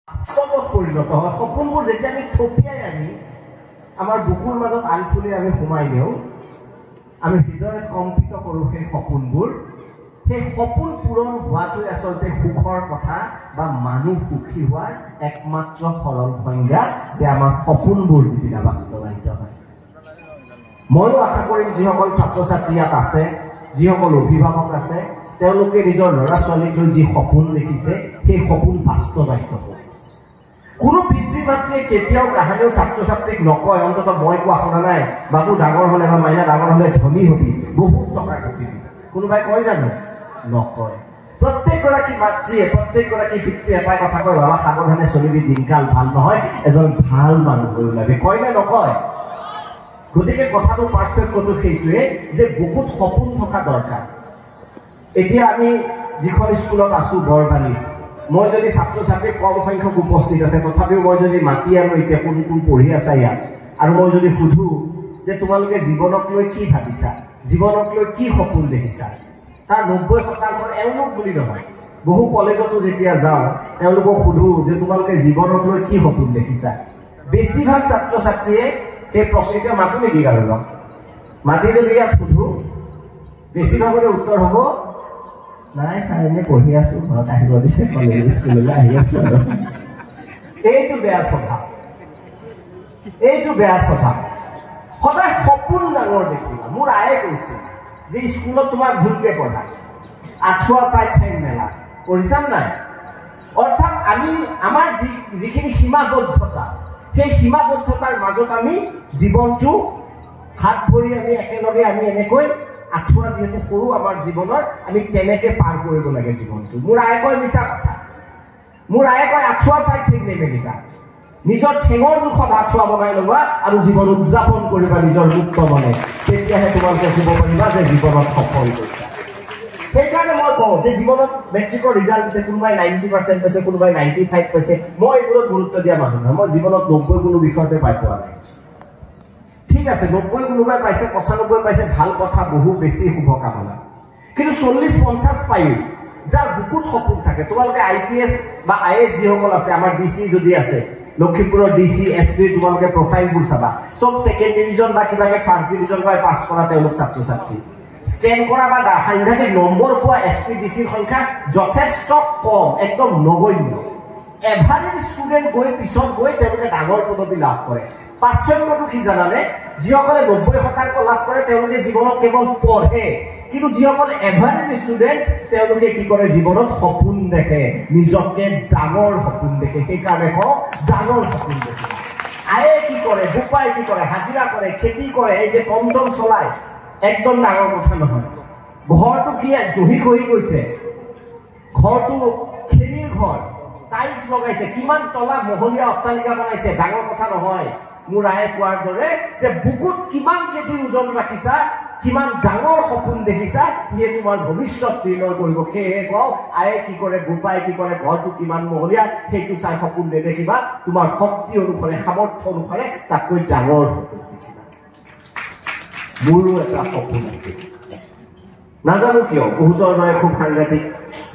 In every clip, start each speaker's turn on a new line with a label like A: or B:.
A: বাস্তৱত পৰিণত হয়। সপোনবোৰ যেতিয়া আমি থপিয়াই আনি আমাৰ বুকুৰ মাজত আলফুলি আমি সোমাই দিওঁ, আমি হৃদয়ত কম্পিত কৰোঁ সেই সপোনবোৰ, সেই সপোন পূৰণ হোৱাটোৱে আচলতে সুখৰ কথা বা মানুহ সুখী হোৱাৰ একমাত্ৰ সৰল সংজ্ঞা যে আমাৰ সপোনবোৰ যিদিনা বাস্তৱায়িত হয়। ময়ো আশা কৰিম যিসকল ছাত্ৰ ছাত্ৰী ইয়াত আছে, যিসকল অভিভাৱক আছে, তেওঁলোকে নিজৰ ল'ৰা ছোৱালীক লৈ যি সপোন দেখিছে সেই সপোন বাস্তৱায়িত হ'ব। কোনো পিতৃ মাতৃয়ে কেতিয়াও কাহানিও ছাত্ৰ ছাত্ৰীক নকয়, অন্তত মই কোৱা শুনা নাই, বাবু ডাঙৰ হ'লে বা মাইনা ডাঙৰ হ'লে ধনী হবি, বহুত টকা ঘটিবি। কোনোবাই কয় জানো? নকয়। প্ৰত্যেকগৰাকী মাতৃয়ে, প্ৰত্যেকগৰাকী পিতৃয়ে এটাই কথা কয়, বাবা সাৱধানে চলিবি, দিনকাল ভাল নহয়, এজন ভাল মানুহ হৈ ওলাবি। কয় নে নকয়? গতিকে কথাটো পাৰ্থক্যটো সেইটোৱে যে বহুত সপোন থকা দৰকাৰ। এতিয়া আমি যিখন স্কুলত আছো বৰবালি, মই যদি ছাত্ৰ ছাত্ৰী কম সংখ্যক উপস্থিত আছে, তথাপিও মই যদি মাতি আনো এতিয়া কোন কোন পঢ়ি আছা ইয়াত, আৰু মই যদি সুধো যে তোমালোকে জীৱনক লৈ কি ভাবিছা, জীৱনক লৈ কি সপোন দেখিছা, তাৰ 90% এওঁলোক বুলি নহয়, বহু কলেজতো যেতিয়া যাওঁ তেওঁলোকক সুধো যে তোমালোকে জীৱনক লৈ কি সপোন দেখিছা, বেছিভাগ ছাত্ৰ ছাত্ৰীয়ে সেই প্ৰশ্নটো মাতো নেকি কাৰোবাক? মাতি যদি ইয়াত সুধো বেছিভাগৰে উত্তৰ হ'ব, নাই ছাৰ এনে পঢ়ি আছো, ঘৰত আহিব দিছে, কলেজ স্কুললৈ আহি আছো। এইটো বেয়া স্বভাৱ, এইটো বেয়া স্বভাৱ। সদায় সপোন ডাঙৰ দেখিবা। মোৰ আয়ে কৈছে যে স্কুলত তোমাক ভুলকে পঢ়ায়, আঁঠুৱা চাই ঠেং মেলা, পঢ়িছা নাই? অৰ্থাৎ আমি আমাৰ যিখিনি সীমাবদ্ধতা, সেই সীমাবদ্ধতাৰ মাজত আমি জীৱনটো হাত ভৰি আমি একেলগে আমি এনেকৈ আঁঠুৱা যিহেতু সৰু আমাৰ জীৱনৰ, আমি তেনেকে পাৰ কৰিব লাগে জীৱনটো। মোৰ আয়ে কয় মিছা কথা, মোৰ আয়ে কয় আঁঠুৱা চাই ঠেং নেমেলিবা, নিজৰ ঠেঙৰ জোখত আঁঠুৱা বনাই ল'বা আৰু জীৱন উদযাপন কৰিবা নিজৰ মুক্ত মনে, তেতিয়াহে তোমালোকে ক'ব পাৰিবা যে জীৱনত সফল হৈছা। সেইকাৰণে মই কওঁ যে জীৱনত মেট্ৰিকৰ ৰিজাল্ট দিছে, কোনোবাই 90% পাইছে, কোনোবাই 95 পাইছে, মই এইবোৰত গুৰুত্ব দিয়া মানুহ নহয়। মই জীৱনত 90 কোনো বিষয়তে পাই পোৱা নাই। ঠিক আছে, 90 কোনোবাই পাইছে, 95 পাইছে, ভাল কথা, বহু বেছি শুভকামনা। কিন্তু 40-50 পায়ো যাৰ বুকুত সপোন থাকে, তোমালোকে IPS বা IS যিসকল আছে, আমাৰ DC যদি আছে, লখিমপুৰৰ DC SP, তোমালোকে প্ৰফাইলবোৰ চাবা, চব ছেকেণ্ড ডিভিজন বা কিবাকে ফাৰ্ষ্ট ডিভিজন পাই পাছ কৰা তেওঁলোক ছাত্ৰ ছাত্ৰী। ষ্টেণ্ড কৰা বা সাংঘাতিক নম্বৰ পোৱা SP DCৰ সংখ্যা যথেষ্ট কম, একদম নগণ্য। এভাৰেজ ষ্টুডেণ্ট গৈ পিছত গৈ তেওঁলোকে ডাঙৰ পদবী লাভ কৰে। পাৰ্থক্যটো কি জানানে? যিসকলে 90% লাভ কৰে তেওঁলোকে জীৱনত কেৱল পঢ়ে, কিন্তু যিসকলে এভাৰেজ ষ্টুডেণ্ট তেওঁলোকে কি কৰে? জীৱনত সপোন দেখে, নিজকে ডাঙৰ সপোন দেখে। সেইকাৰণে কওঁ ডাঙৰ সপোন দেখে। আয়ে কি কৰে, বোপাই কি কৰে, হাজিৰা কৰে, খেতি কৰে, এই যে টমটম চলায়, একদম ডাঙৰ কথা নহয়। ঘৰটো কি জহি খহি গৈছে, ঘৰটো খেৰীৰ ঘৰ, টাইলছ লগাইছে, কিমান তলা মহলীয়া অট্টালিকা বনাইছে, ডাঙৰ কথা নহয়। মোৰ আয়ে কোৱাৰ দৰে যে বুকুত কিমান কেজি ওজন ৰাখিছা, কিমান ডাঙৰ সপোন দেখিছা, সিয়ে তোমাৰ ভৱিষ্যত নিৰ্ণয় কৰিব। সেয়েহে কওঁ আয়ে কি কৰে, বোপাই কি কৰে, ঘৰটো কিমান মহলীয়া, সেইটো চাই সপোন নেদেখিবা, তোমাৰ শক্তি অনুসাৰে, সামৰ্থ্য অনুসাৰে তাতকৈ ডাঙৰ সপোন দেখিবা। মোৰো এটা সপোন আছে, নাজানো কিয়, বহুতৰ দৰে খুব সাংঘাতিক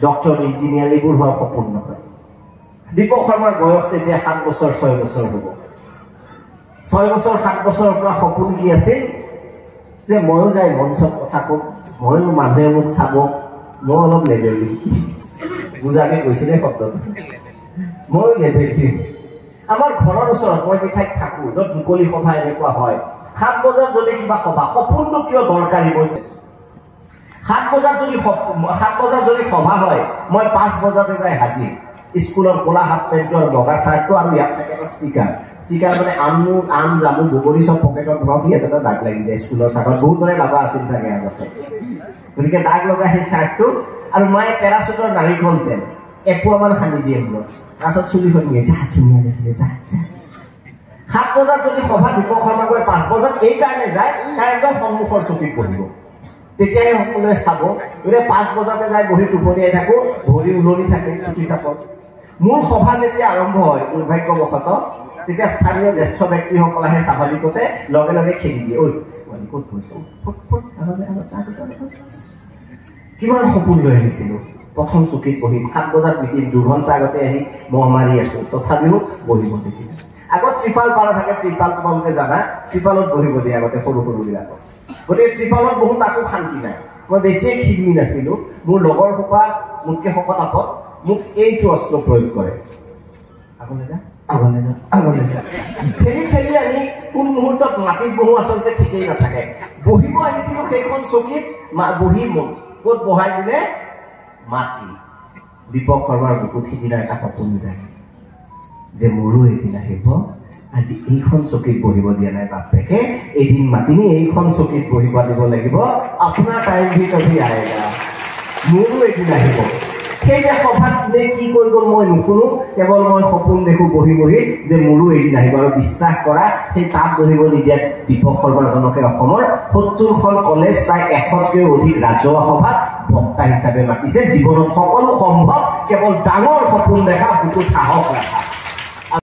A: ডক্টৰ, ইঞ্জিনিয়াৰ এইবোৰ হোৱাৰ সপোন নহয়। দীপক শৰ্মাৰ বয়স তেতিয়া 7 বছৰ 6 বছৰ হ'ব। 6 বছৰ 7 বছৰৰ পৰা সপোন কি আছিল যে ময়ো যাই মঞ্চত কথা কম, ময়ো মানুহে মোক চাব, মই অলপ লেভেল দিম। বুজাকে কৈছো দেই শব্দটো, ময়ো লেভেল দিম। আমাৰ ঘৰৰ ওচৰত মই যি ঠাইত থাকো, য'ত মুকলি সভা এনেকুৱা হয়, 7 বজাত যদি কিবা সভা, সপোনটো কিয় দৰকাৰী মই কৈছো। 7 বজাত যদি সভা হয়, মই 5 বজাতে যাই হাজিৰ। স্কুলৰ ক'লা হাফ পেণ্টটো আৰু বগা চাৰ্টটো, আৰু ইয়াত থাকে এটা ষ্টিকাৰ মানে আম জামু বগৰী চব পকেটত ভৰাও, ইয়াত এটা দাগ লাগি যায় স্কুলৰ চাৰ্টত, বহুতৰে লগা আছিল চাগে আগতে। গতিকে দাগ লগা সেই চাৰ্টটো, আৰু মই পেৰাচুটৰ নাৰিকল তেল এপোৱামান সানি দিয়ে মূৰত, তাৰপিছত চুলি ফলিয়ে যা ধুনীয়া দেখিলে যা যা। 7 বজাত যদি সভা, দীপক শৰ্মা গৈ 5 বজাত এই কাৰণে যায়, তাৰ একদম সন্মুখৰ চকীত বহিব, তেতিয়াহে সকলোৱে চাব। গতিকে 5 বজাতে যাই বহি টোপনিয়াই থাকো, ভৰি উলনি থাকে চুটি চাপত। মোৰ সভা যেতিয়া আৰম্ভ হয় দুৰ্ভাগ্যবশতঃ, তেতিয়া স্থানীয় জ্যেষ্ঠ ব্যক্তিসকল আহে, স্বাভাৱিকতে লগে লগে খেদি দিয়ে, ঐ ক'ত গৈছো, কিমান সপোন লৈ আহিছিলো, প্ৰথম চকীত বহিম 7 বজাত মিটিং 2 ঘণ্টা আগতে আহি মহ মাৰি আছো তথাপিও বহিব নিদিয়ে আগত ত্ৰিপাল পাৰা থাকে ত্ৰিপাল তোমালোকে জানা ত্ৰিপালত বহিব দিয়ে আগতে সৰু বিলাকক গতিকে ত্ৰিপালত বহু তাকো শান্তি নাই মই বেছিয়ে খিগমি নাছিলো মোৰ লগৰ সোপা মোতকে শকত আপত মোক এইটো অস্ত্ৰ প্ৰয়োগ কৰে আগলৈ যা ঠেলি আমি কোন মুহূৰ্তত মাটিত বহো আচলতে ঠিকেই নাথাকে বহিব আহিছিলো সেইখন চকীত বহি ক'ত বহাই দিলে মাটি দীপক শৰ্মাৰ বুকুত সিদিনা এটা সপোন যায় যে মোৰো এদিন আহিব আজি এইখন চকীত বহিব দিয়া নাই বাপেকে এদিন মাতিনি এইখন চকীত বহিব দিব লাগিব আপোনাৰ টাইম ভি কভি আয়েগা মোৰো এদিন আহিব সেই যে সভাত নে কি কৈ গ'ল মই নুশুনো কেৱল মই সপোন দেখো বহি যে মোৰো এদিন আহিব আৰু বিশ্বাস কৰা সেই তাত বহিব নিদিয়া দীপক শৰ্মাজনকে অসমৰ 70খন কলেজ প্ৰায় 100তকৈও অধিক ৰাজহুৱা সভাত বক্তা হিচাপে মাতিছে জীৱনত সকলো সম্ভৱ কেৱল ডাঙৰ সপোন দেখা বুকুত সাহস ৰাখা